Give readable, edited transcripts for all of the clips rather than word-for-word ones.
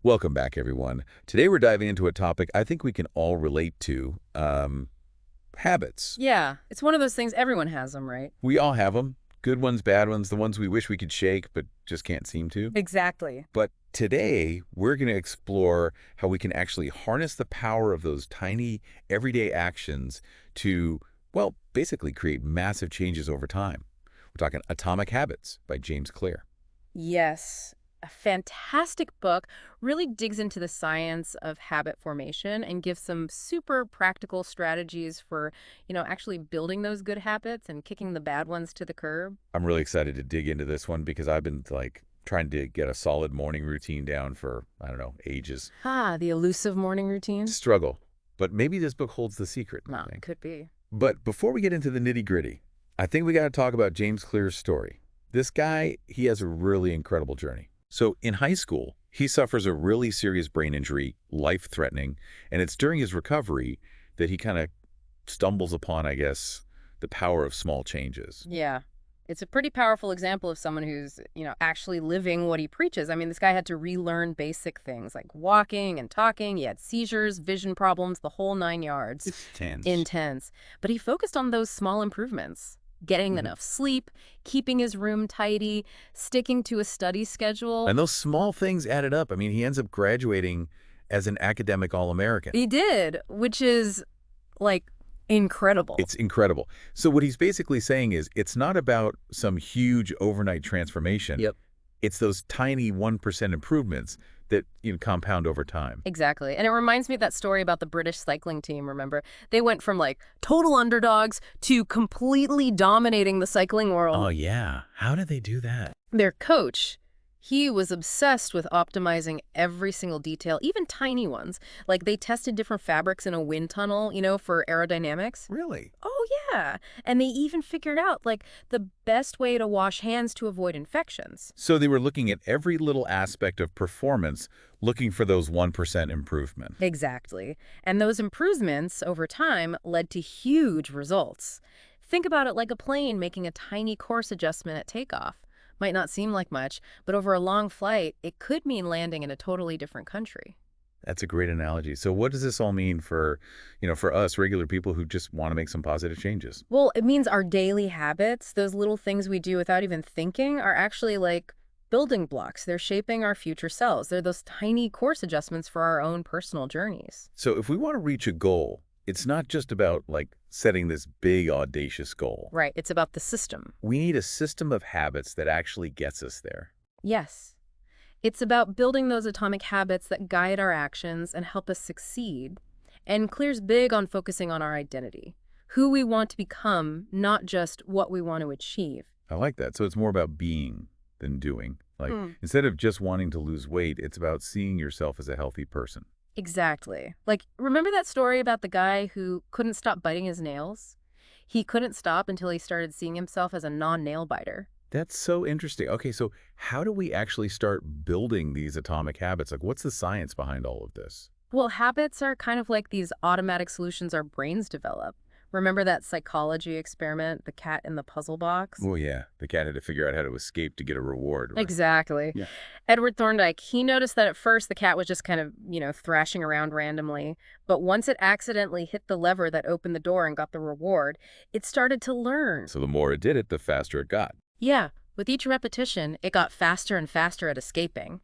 Welcome back, everyone. Today we're diving into a topic I think we can all relate to, habits. Yeah, it's one of those things, everyone has them, right? We all have them. Good ones, bad ones, the ones we wish we could shake but just can't seem to. Exactly. But today we're going to explore how we can actually harness the power of those tiny, everyday actions to, well, basically create massive changes over time. We're talking Atomic Habits by James Clear. Yes, a fantastic book, really digs into the science of habit formation and gives some super practical strategies for, actually building those good habits and kicking the bad ones to the curb. I'm really excited to dig into this one because I've been like trying to get a solid morning routine down for, I don't know, ages. Ah, the elusive morning routine? Struggle. But maybe this book holds the secret, I No, think. could be. But before we get into the nitty-gritty, I think we got to talk about James Clear's story. This guy, he has a really incredible journey. So in high school, he suffers a really serious brain injury, life-threatening, and it's during his recovery that he kind of stumbles upon, I guess, the power of small changes. Yeah. It's a pretty powerful example of someone who's, actually living what he preaches. I mean, this guy had to relearn basic things like walking and talking. He had seizures, vision problems, the whole 9 yards. It's tense. Intense. But he focused on those small improvements. Getting enough sleep, keeping his room tidy, sticking to a study schedule. And those small things added up. I mean, he ends up graduating as an academic All-American. He did, which is, like, incredible. It's incredible. So what he's basically saying is it's not about some huge overnight transformation. Yep. It's those tiny 1% improvements that compound over time. Exactly. And it reminds me of that story about the British cycling team, remember? They went from, like, total underdogs to completely dominating the cycling world. Oh, yeah. How did they do that? Their coach, he was obsessed with optimizing every single detail, even tiny ones. Like they tested different fabrics in a wind tunnel, for aerodynamics. Really? Oh, yeah. And they even figured out, like, the best way to wash hands to avoid infections. So they were looking at every little aspect of performance, looking for those 1% improvement. Exactly. And those improvements over time led to huge results. Think about it like a plane making a tiny course adjustment at takeoff. Might not seem like much, but over a long flight, it could mean landing in a totally different country. That's a great analogy. So what does this all mean for, for us regular people who just want to make some positive changes? Well, it means our daily habits, those little things we do without even thinking, are actually like building blocks. They're shaping our future selves. They're those tiny course adjustments for our own personal journeys. So if we want to reach a goal, it's not just about like setting this big audacious goal. Right. It's about the system. We need a system of habits that actually gets us there. Yes. It's about building those atomic habits that guide our actions and help us succeed. And Clear's big on focusing on our identity, who we want to become, not just what we want to achieve. I like that. So it's more about being than doing. Like instead of just wanting to lose weight, it's about seeing yourself as a healthy person. Exactly. Like, remember that story about the guy who couldn't stop biting his nails? He couldn't stop until he started seeing himself as a non-nail biter. That's so interesting. Okay, so how do we actually start building these atomic habits? Like, what's the science behind all of this? Well, habits are kind of like these automatic solutions our brains develop. Remember that psychology experiment, the cat in the puzzle box? Oh, yeah. The cat had to figure out how to escape to get a reward, right? Exactly. Yeah. Edward Thorndike, he noticed that at first the cat was just kind of, thrashing around randomly. But once it accidentally hit the lever that opened the door and got the reward, it started to learn. So the more it did it, the faster it got. Yeah, with each repetition, it got faster and faster at escaping.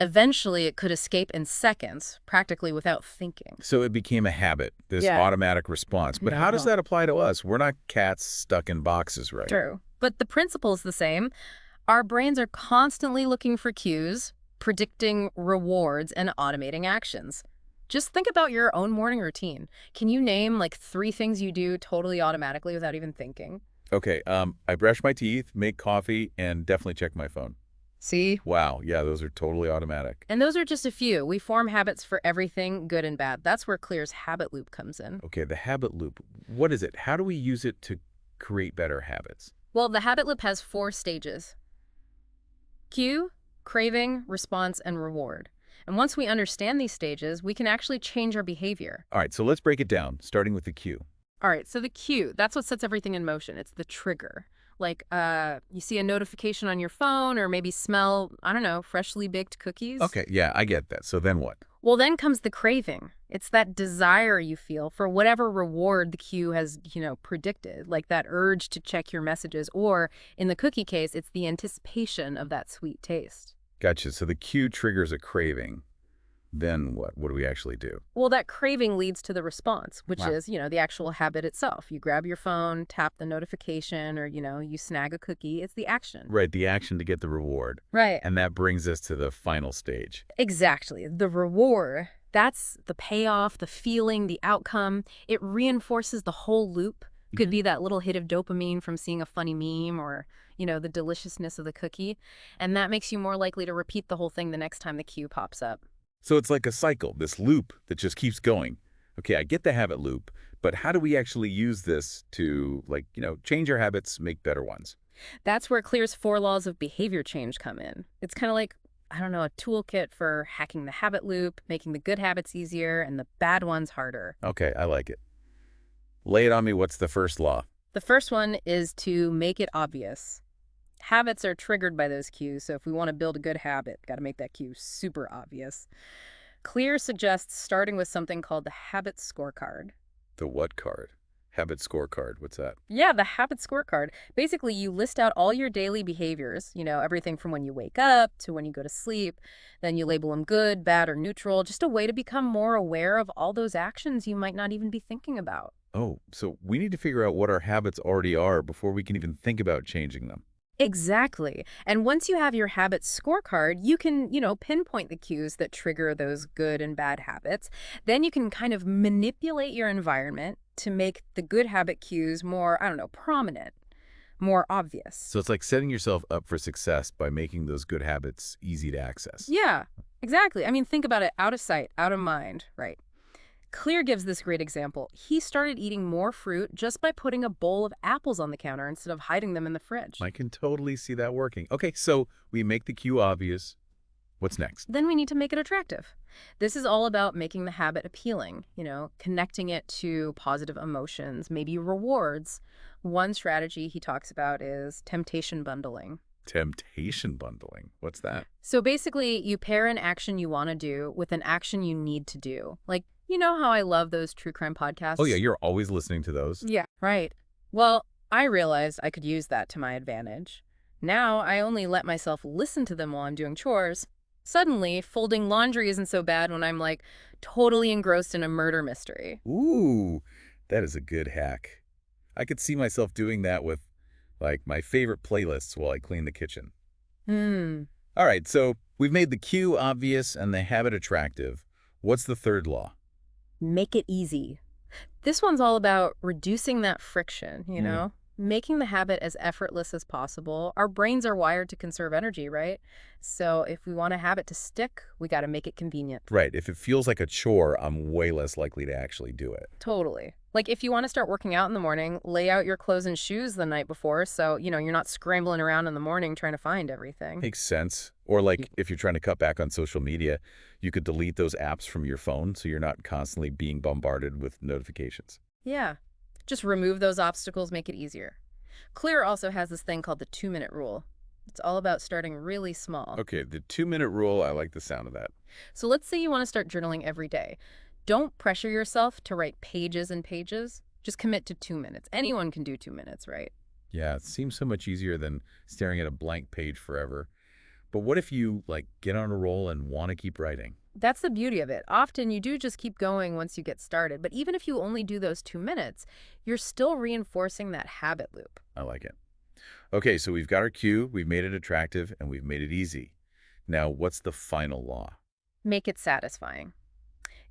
Eventually, it could escape in seconds, practically without thinking. So it became a habit, this Yeah. automatic response. But how does that apply to us? We're not cats stuck in boxes, right? True. But the principle's the same. Our brains are constantly looking for cues, predicting rewards, and automating actions. Just think about your own morning routine. Can you name like 3 things you do totally automatically without even thinking? Okay, I brush my teeth, make coffee, and definitely check my phone. See? Wow, yeah, those are totally automatic. And those are just a few. We form habits for everything, good and bad. That's where Clear's habit loop comes in. Okay, the habit loop. What is it? How do we use it to create better habits? Well, the habit loop has 4 stages: cue, craving, response, and reward. And once we understand these stages, we can actually change our behavior. All right, so let's break it down, starting with the cue. All right, so the cue, that's what sets everything in motion. It's the trigger. Like you see a notification on your phone or maybe smell, I don't know, freshly baked cookies. Okay, yeah, I get that. So then what? Well, then comes the craving. It's that desire you feel for whatever reward the cue has, predicted, like that urge to check your messages, or in the cookie case, it's the anticipation of that sweet taste. Gotcha. So the cue triggers a craving. Then what? What do we actually do? Well, that craving leads to the response, which Wow. is, the actual habit itself. You grab your phone, tap the notification, or, you snag a cookie. It's the action. Right, the action to get the reward. Right. And that brings us to the final stage. Exactly. The reward, that's the payoff, the feeling, the outcome. It reinforces the whole loop. Could be that little hit of dopamine from seeing a funny meme or, the deliciousness of the cookie. And that makes you more likely to repeat the whole thing the next time the cue pops up. So it's like a cycle, this loop that just keeps going. Okay, I get the habit loop, but how do we actually use this to, change our habits, make better ones? That's where Clear's 4 laws of behavior change come in. It's kind of like, I don't know, a toolkit for hacking the habit loop, making the good habits easier and the bad ones harder. Okay, I like it. Lay it on me. What's the first law? The first one is to make it obvious. Habits are triggered by those cues, so if we want to build a good habit, got to make that cue super obvious. Clear suggests starting with something called the habit scorecard. The what card? Habit scorecard. What's that? Yeah, the habit scorecard. Basically, you list out all your daily behaviors, everything from when you wake up to when you go to sleep. Then you label them good, bad, or neutral, just a way to become more aware of all those actions you might not even be thinking about. Oh, so we need to figure out what our habits already are before we can even think about changing them. Exactly. And once you have your habit scorecard, you can, pinpoint the cues that trigger those good and bad habits. Then you can kind of manipulate your environment to make the good habit cues more, I don't know, prominent, more obvious. So it's like setting yourself up for success by making those good habits easy to access. Yeah, exactly. I mean, think about it, out of sight, out of mind, right? Clear gives this great example. He started eating more fruit just by putting a bowl of apples on the counter instead of hiding them in the fridge. I can totally see that working. Okay, so we make the cue obvious. What's next? Then we need to make it attractive. This is all about making the habit appealing, connecting it to positive emotions, maybe rewards. One strategy he talks about is temptation bundling. Temptation bundling. What's that? So basically, you pair an action you want to do with an action you need to do. Like, you know how I love those true crime podcasts? Oh, yeah, you're always listening to those. Yeah, right. Well, I realized I could use that to my advantage. Now I only let myself listen to them while I'm doing chores. Suddenly, folding laundry isn't so bad when I'm like totally engrossed in a murder mystery. Ooh, that is a good hack. I could see myself doing that with, my favorite playlists while I clean the kitchen. Hmm. All right, so we've made the cue obvious and the habit attractive. What's the third law? Make it easy. This one's all about reducing that friction, making the habit as effortless as possible. Our brains are wired to conserve energy, right? So if we want a habit to stick, we got to make it convenient. Right, if it feels like a chore, I'm way less likely to actually do it. Totally. Like if you want to start working out in the morning, lay out your clothes and shoes the night before so, you're not scrambling around in the morning trying to find everything. Makes sense. Or if you're trying to cut back on social media, you could delete those apps from your phone so you're not constantly being bombarded with notifications. Yeah. Just remove those obstacles, make it easier. Clear also has this thing called the 2-minute rule. It's all about starting really small. Okay, the 2-minute rule, I like the sound of that. So let's say you want to start journaling every day. Don't pressure yourself to write pages and pages. Just commit to 2 minutes. Anyone can do 2 minutes, right? Yeah, it seems so much easier than staring at a blank page forever. But what if you, get on a roll and want to keep writing? That's the beauty of it. Often you do just keep going once you get started. But even if you only do those 2 minutes, you're still reinforcing that habit loop. I like it. Okay, so we've got our cue, we've made it attractive, and we've made it easy. Now, what's the final law? Make it satisfying.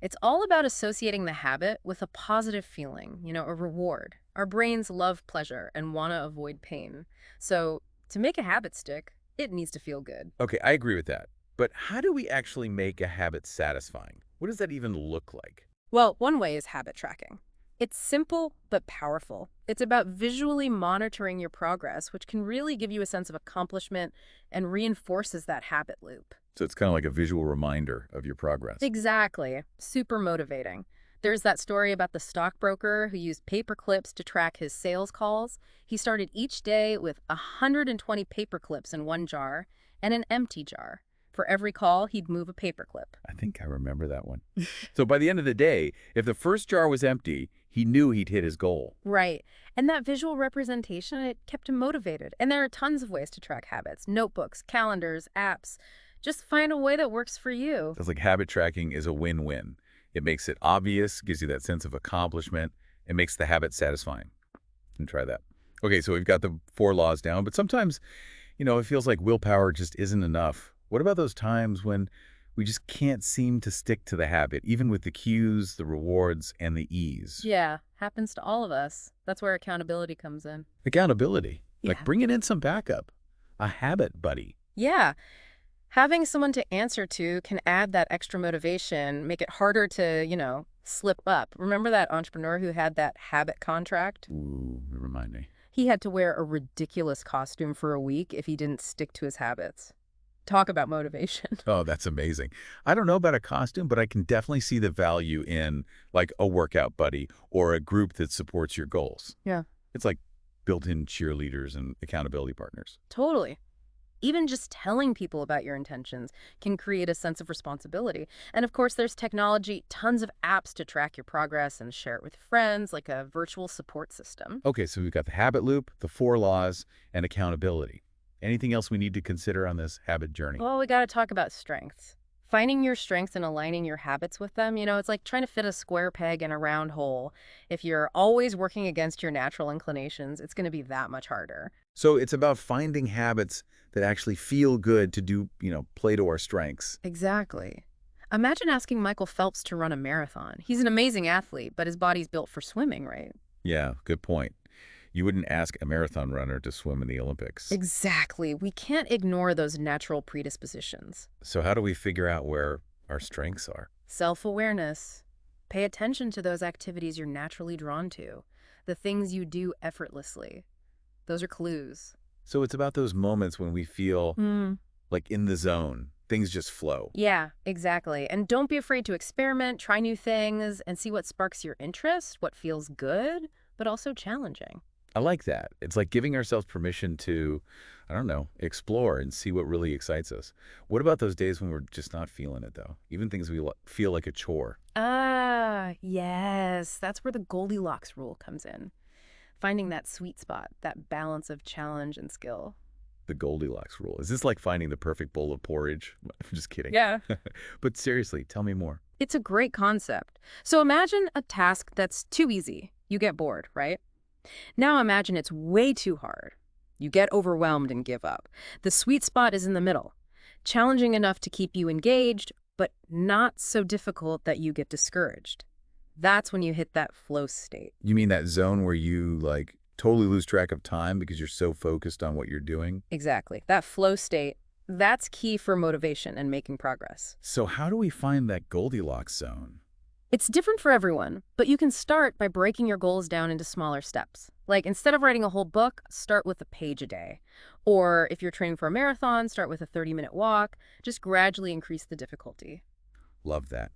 It's all about associating the habit with a positive feeling, a reward. Our brains love pleasure and want to avoid pain. So to make a habit stick, it needs to feel good. Okay, I agree with that. But how do we actually make a habit satisfying? What does that even look like? Well, one way is habit tracking. It's simple but powerful. It's about visually monitoring your progress, which can really give you a sense of accomplishment and reinforces that habit loop. So it's kind of like a visual reminder of your progress. Exactly. Super motivating. There's that story about the stockbroker who used paper clips to track his sales calls. He started each day with 120 paper clips in one jar and an empty jar. For every call, he'd move a paper clip. I think I remember that one. So by the end of the day, if the first jar was empty, he knew he'd hit his goal. Right. And that visual representation, it kept him motivated. And there are tons of ways to track habits: notebooks, calendars, apps. Just find a way that works for you. It's like habit tracking is a win-win. It makes it obvious, gives you that sense of accomplishment, and makes the habit satisfying. And try that. Okay, so we've got the 4 laws down, but sometimes, it feels like willpower just isn't enough. What about those times when we just can't seem to stick to the habit, even with the cues, the rewards, and the ease? Yeah, happens to all of us. That's where accountability comes in. Accountability. Like Yeah. bringing in some backup. A habit buddy. Yeah. Having someone to answer to can add that extra motivation, make it harder to, slip up. Remember that entrepreneur who had that habit contract? Ooh, remind me. He had to wear a ridiculous costume for a week if he didn't stick to his habits. Talk about motivation. Oh, that's amazing. I don't know about a costume, but I can definitely see the value in like a workout buddy or a group that supports your goals. Yeah. It's like built-in cheerleaders and accountability partners. Totally. Even just telling people about your intentions can create a sense of responsibility. And of course, there's technology, tons of apps to track your progress and share it with friends, like a virtual support system. Okay, so we've got the habit loop, the 4 laws, and accountability. Anything else we need to consider on this habit journey? Well, we got to talk about strengths. Finding your strengths and aligning your habits with them, it's like trying to fit a square peg in a round hole. If you're always working against your natural inclinations, it's going to be that much harder. So it's about finding habits that actually feel good to do, play to our strengths. Exactly. Imagine asking Michael Phelps to run a marathon. He's an amazing athlete, but his body's built for swimming, right? Yeah, good point. You wouldn't ask a marathon runner to swim in the Olympics. Exactly. We can't ignore those natural predispositions. So how do we figure out where our strengths are? Self-awareness. Pay attention to those activities you're naturally drawn to, the things you do effortlessly. Those are clues. So it's about those moments when we feel like in the zone, things just flow. Yeah, exactly. And don't be afraid to experiment, try new things, and see what sparks your interest, what feels good, but also challenging. I like that. It's like giving ourselves permission to, explore and see what really excites us. What about those days when we're just not feeling it, though? Even things we feel like a chore. Ah, yes. That's where the Goldilocks rule comes in. Finding that sweet spot, that balance of challenge and skill. The Goldilocks rule. Is this like finding the perfect bowl of porridge? I'm just kidding. Yeah. But seriously, tell me more. It's a great concept. So imagine a task that's too easy. You get bored, right? Now imagine it's way too hard. You get overwhelmed and give up. The sweet spot is in the middle, challenging enough to keep you engaged, but not so difficult that you get discouraged. That's when you hit that flow state. You mean that zone where you like totally lose track of time because you're so focused on what you're doing? Exactly. That flow state, that's key for motivation and making progress. So how do we find that Goldilocks zone? It's different for everyone, but you can start by breaking your goals down into smaller steps. Like instead of writing a whole book, start with a page a day. Or if you're training for a marathon, start with a 30-minute walk. Just gradually increase the difficulty. Love that.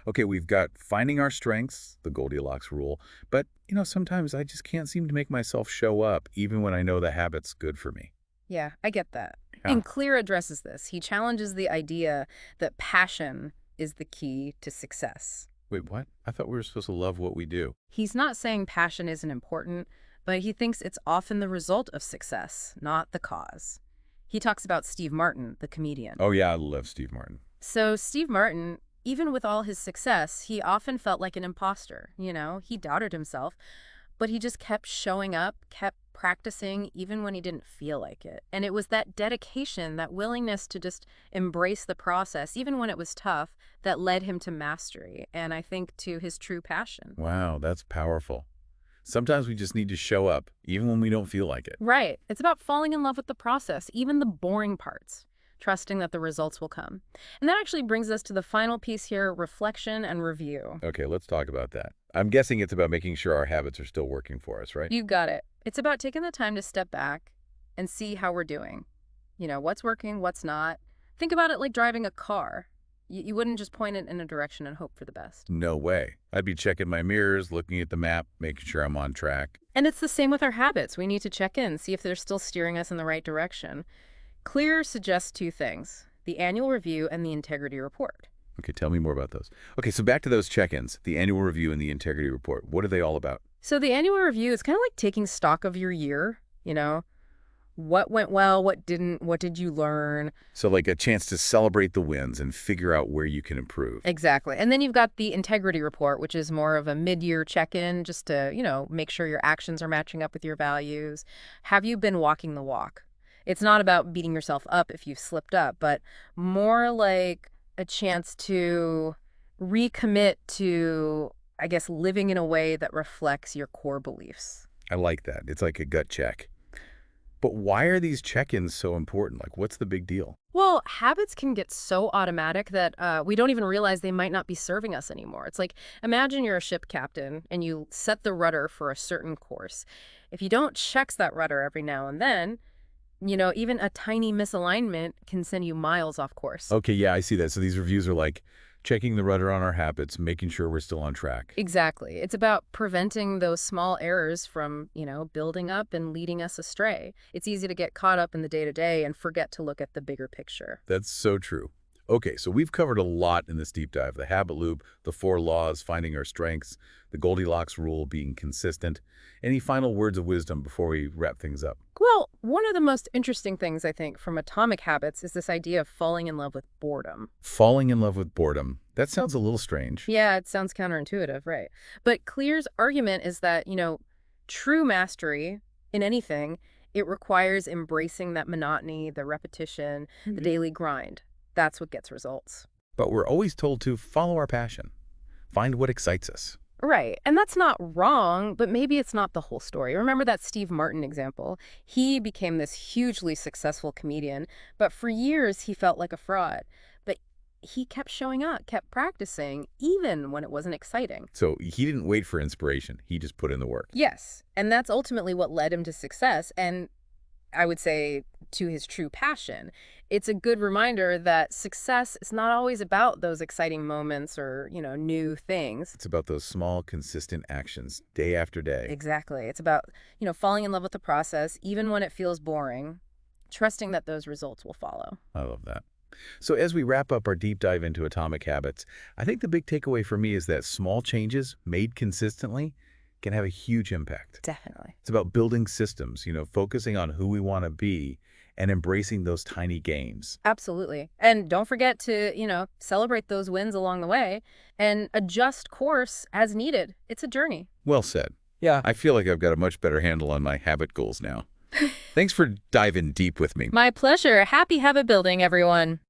Okay, we've got finding our strengths, the Goldilocks rule, but, sometimes I just can't seem to make myself show up, even when I know the habit's good for me. Yeah, I get that. Yeah. And Clear addresses this. He challenges the idea that passion is the key to success. Wait, what? I thought we were supposed to love what we do. He's not saying passion isn't important, but he thinks it's often the result of success, not the cause. He talks about Steve Martin, the comedian. Oh, yeah, I love Steve Martin. So Steve Martin, even with all his success, he often felt like an imposter. He doubted himself, but he just kept showing up, kept practicing, even when he didn't feel like it. And it was that dedication, that willingness to just embrace the process, even when it was tough, that led him to mastery, and I think to his true passion. Wow, that's powerful. Sometimes we just need to show up, even when we don't feel like it. Right. It's about falling in love with the process, even the boring parts, trusting that the results will come. And that actually brings us to the final piece here, reflection and review. Okay, let's talk about that. I'm guessing it's about making sure our habits are still working for us, right? You got it. It's about taking the time to step back and see how we're doing. What's working, what's not. Think about it like driving a car. You wouldn't just point it in a direction and hope for the best. No way. I'd be checking my mirrors, looking at the map, making sure I'm on track. And it's the same with our habits. We need to check in, see if they're still steering us in the right direction. Clear suggests two things: the annual review and the integrity report. Okay, tell me more about those. Okay, so back to those check-ins, the annual review and the integrity report. What are they all about? So the annual review is kind of like taking stock of your year, what went well, what didn't, what did you learn? So like a chance to celebrate the wins and figure out where you can improve. Exactly. And then you've got the integrity report, which is more of a mid-year check-in just to, make sure your actions are matching up with your values. Have you been walking the walk? It's not about beating yourself up if you've slipped up, but more like a chance to recommit to, I guess, living in a way that reflects your core beliefs. I like that. It's like a gut check. But why are these check-ins so important? Like, what's the big deal? Well, habits can get so automatic that we don't even realize they might not be serving us anymore. It's like, imagine you're a ship captain and you set the rudder for a certain course. If you don't check that rudder every now and then, even a tiny misalignment can send you miles off course. Okay, yeah, I see that. So these reviews are like checking the rudder on our habits, making sure we're still on track. Exactly. It's about preventing those small errors from, building up and leading us astray. It's easy to get caught up in the day-to-day and forget to look at the bigger picture. That's so true. Okay, so we've covered a lot in this deep dive. The habit loop, the 4 laws, finding our strengths, the Goldilocks rule, being consistent. Any final words of wisdom before we wrap things up? Well, one of the most interesting things, I think, from Atomic Habits is this idea of falling in love with boredom. Falling in love with boredom. That sounds a little strange. Yeah, it sounds counterintuitive, right? But Clear's argument is that, true mastery in anything, it requires embracing that monotony, the repetition, the daily grind. That's what gets results. But we're always told to follow our passion. Find what excites us. Right. And that's not wrong, but maybe it's not the whole story. Remember that Steve Martin example? He became this hugely successful comedian, but for years he felt like a fraud. But he kept showing up, kept practicing, even when it wasn't exciting. So he didn't wait for inspiration. He just put in the work. Yes. And that's ultimately what led him to success. And I would say to his true passion. It's a good reminder that success is not always about those exciting moments or, new things. It's about those small, consistent actions, day after day. Exactly. It's about, falling in love with the process, even when it feels boring, trusting that those results will follow. I love that. So as we wrap up our deep dive into Atomic Habits, I think the big takeaway for me is that small changes made consistently can have a huge impact. Definitely. It's about building systems, focusing on who we want to be and embracing those tiny gains. Absolutely. And don't forget to, celebrate those wins along the way and adjust course as needed. It's a journey. Well said. Yeah. I feel like I've got a much better handle on my habit goals now. Thanks for diving deep with me. My pleasure. Happy habit building, everyone.